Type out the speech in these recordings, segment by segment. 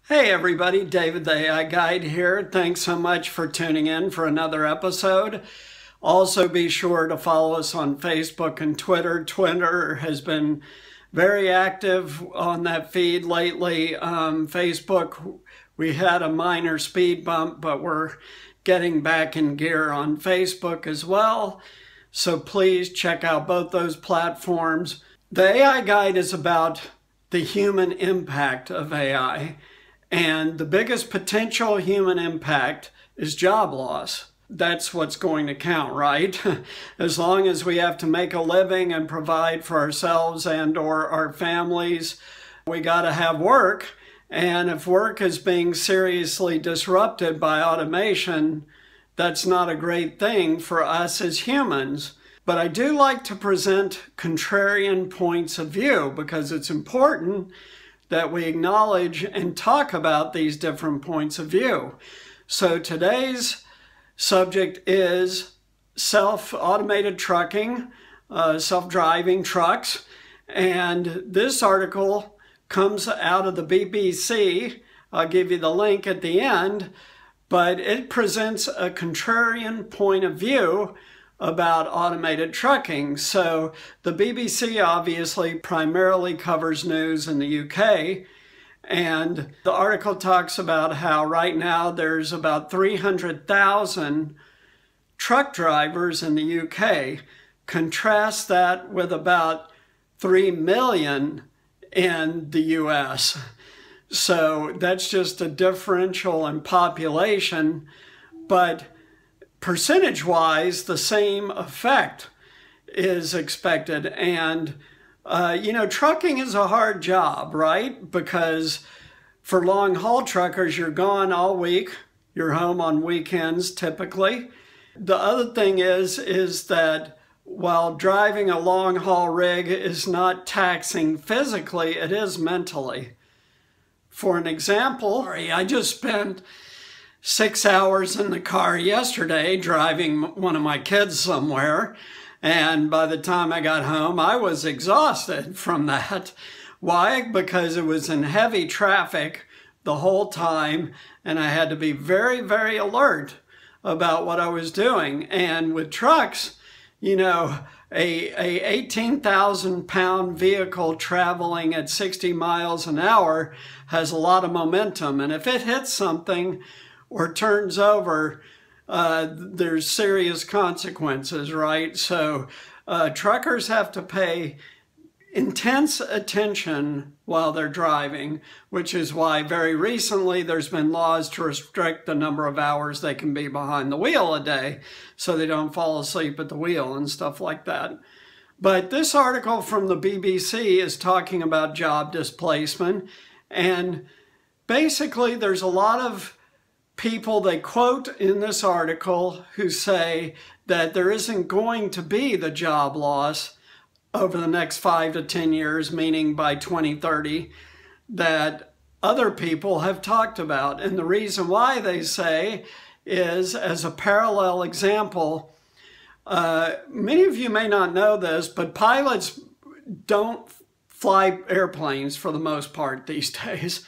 Hey everybody, David the AI Guide here. Thanks so much for tuning in for another episode. Also be sure to follow us on Facebook and Twitter. Twitter has been very active on that feed lately. Facebook, we had a minor speed bump, but we're getting back in gear on Facebook as well. So please check out both those platforms. The AI Guide is about the human impact of AI. And the biggest potential human impact is job loss. That's what's going to count, right? As long as we have to make a living and provide for ourselves and or our families, we got to have work. And if work is being seriously disrupted by automation, that's not a great thing for us as humans. But I do like to present contrarian points of view because it's important that we acknowledge and talk about these different points of view. So today's subject is automated trucking, self-driving trucks. And this article comes out of the BBC. I'll give you the link at the end, but it presents a contrarian point of view about automated trucking. So the BBC obviously primarily covers news in the UK, and the article talks about how right now there's about 300,000 truck drivers in the UK. Contrast that with about 3 million in the US. So that's just a differential in population, but percentage-wise, the same effect is expected. And, trucking is a hard job, right? Because for long-haul truckers, you're gone all week. You're home on weekends, typically. The other thing is that while driving a long-haul rig is not taxing physically, it is mentally. For an example, I just spent 6 hours in the car yesterday driving one of my kids somewhere, and by the time I got home I was exhausted from that. Why? Because it was in heavy traffic the whole time and I had to be very, very alert about what I was doing. And with trucks, a 18,000-pound vehicle traveling at 60 miles an hour has a lot of momentum, and if it hits something or turns over, there's serious consequences, right? So truckers have to pay intense attention while they're driving, which is why very recently there's been laws to restrict the number of hours they can be behind the wheel a day so they don't fall asleep at the wheel and stuff like that. But this article from the BBC is talking about job displacement, and basically there's a lot of people they quote in this article who say that there isn't going to be the job loss over the next 5 to 10 years, meaning by 2030, that other people have talked about. And the reason why they say is, as a parallel example, many of you may not know this, but pilots don't fly airplanes for the most part these days.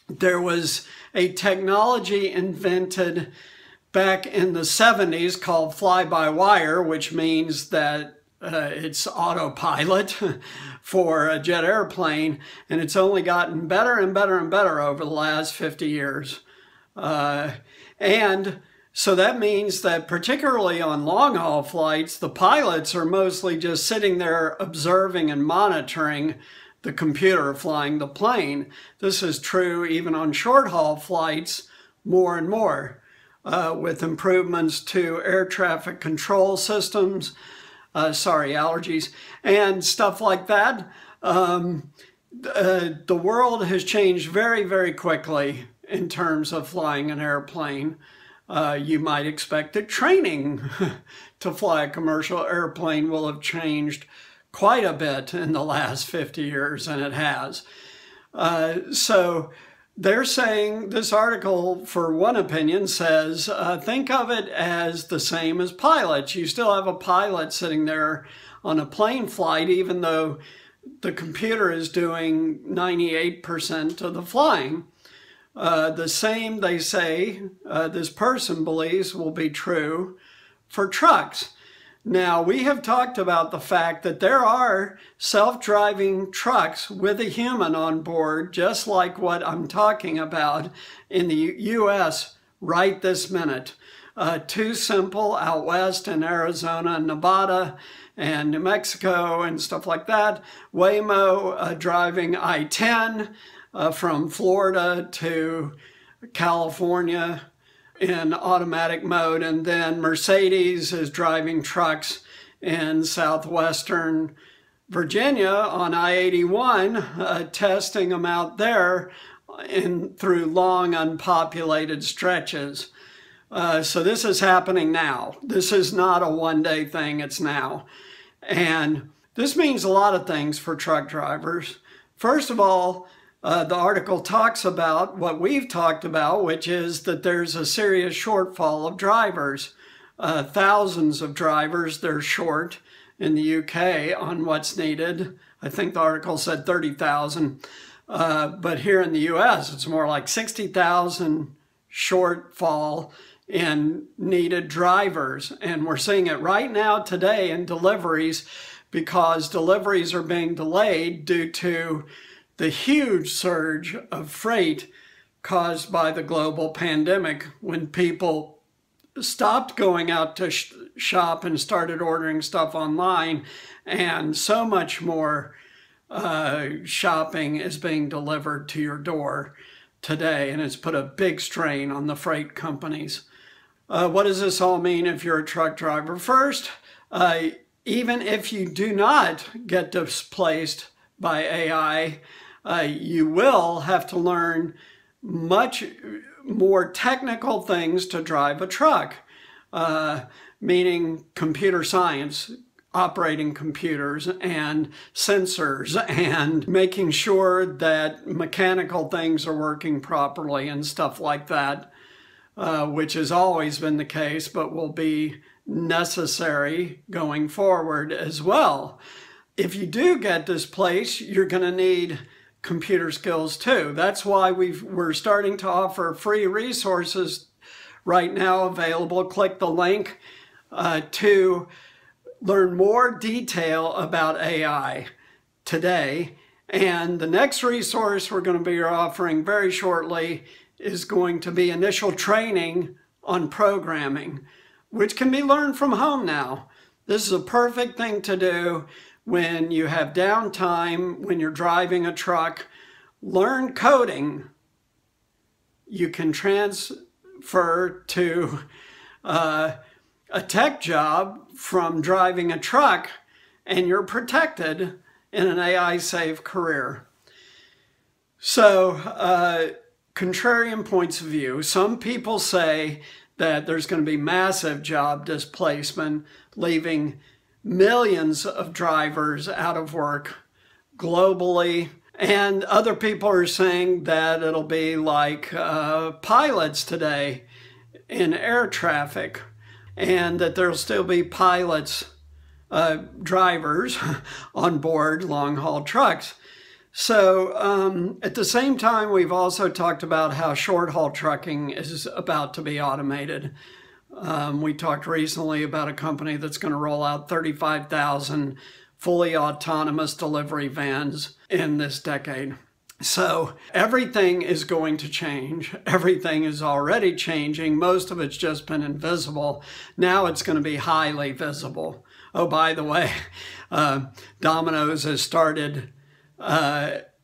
There was a technology invented back in the 70s called fly-by-wire, which means that it's autopilot for a jet airplane, and it's only gotten better and better and better over the last 50 years. And so that means that particularly on long-haul flights, the pilots are mostly just sitting there observing and monitoring the computer flying the plane. This is true even on short-haul flights more and more, with improvements to air traffic control systems, allergies, and stuff like that. The world has changed very, very quickly in terms of flying an airplane. You might expect that training to fly a commercial airplane will have changed quite a bit in the last 50 years, and it has. So they're saying, this article, for one opinion, says, think of it as the same as pilots. You still have a pilot sitting there on a plane flight, even though the computer is doing 98% of the flying. The same, they say, this person believes will be true for trucks. Now, we have talked about the fact that there are self-driving trucks with a human on board, just like what I'm talking about in the U.S. right this minute. Too Simple out west in Arizona and Nevada and New Mexico and stuff like that. Waymo driving I-10 from Florida to California in automatic mode, and then Mercedes is driving trucks in southwestern Virginia on I-81, testing them out there through long unpopulated stretches. So this is happening now. This is not a one-day thing, it's now. And this means a lot of things for truck drivers. First of all, the article talks about what we've talked about, which is that there's a serious shortfall of drivers. Thousands of drivers, they're short in the UK on what's needed. I think the article said 30,000. But here in the US, it's more like 60,000 shortfall in needed drivers. And we're seeing it right now today in deliveries, because deliveries are being delayed due to the huge surge of freight caused by the global pandemic, when people stopped going out to shop and started ordering stuff online, and so much more shopping is being delivered to your door today, and it's put a big strain on the freight companies. What does this all mean if you're a truck driver? First, even if you do not get displaced by AI, you will have to learn much more technical things to drive a truck, meaning computer science, operating computers and sensors, and making sure that mechanical things are working properly and stuff like that, which has always been the case, but will be necessary going forward as well. If you do get displaced, you're going to need computer skills too. That's why we're starting to offer free resources right now available. Click the link to learn more detail about AI today. And the next resource we're going to be offering very shortly is going to be initial training on programming, which can be learned from home now. This is a perfect thing to do when you have downtime, when you're driving a truck. Learn coding. You can transfer to a tech job from driving a truck, and you're protected in an AI-safe career. So, contrarian points of view. Some people say that there's going to be massive job displacement, leaving millions of drivers out of work globally. And other people are saying that it'll be like pilots today in air traffic, and that there'll still be pilots, drivers on board long-haul trucks. So at the same time, we've also talked about how short-haul trucking is about to be automated. We talked recently about a company that's going to roll out 35,000 fully autonomous delivery vans in this decade. So everything is going to change. Everything is already changing. Most of it's just been invisible. Now it's going to be highly visible. Oh, by the way, Domino's has started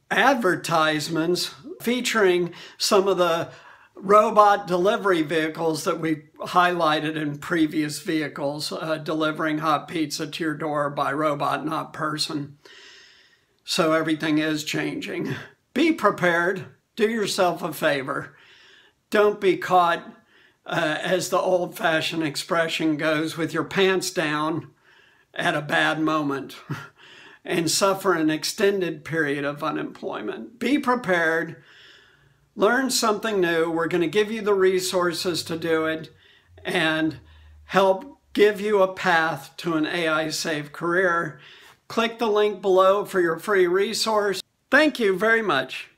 advertisements featuring some of the robot delivery vehicles that we highlighted in previous vehicles, delivering hot pizza to your door by robot, not person. So everything is changing. Be prepared. Do yourself a favor. Don't be caught, as the old-fashioned expression goes, with your pants down at a bad moment and suffer an extended period of unemployment. Be prepared. Learn something new. We're going to give you the resources to do it and help give you a path to an AI-safe career. Click the link below for your free resource. Thank you very much.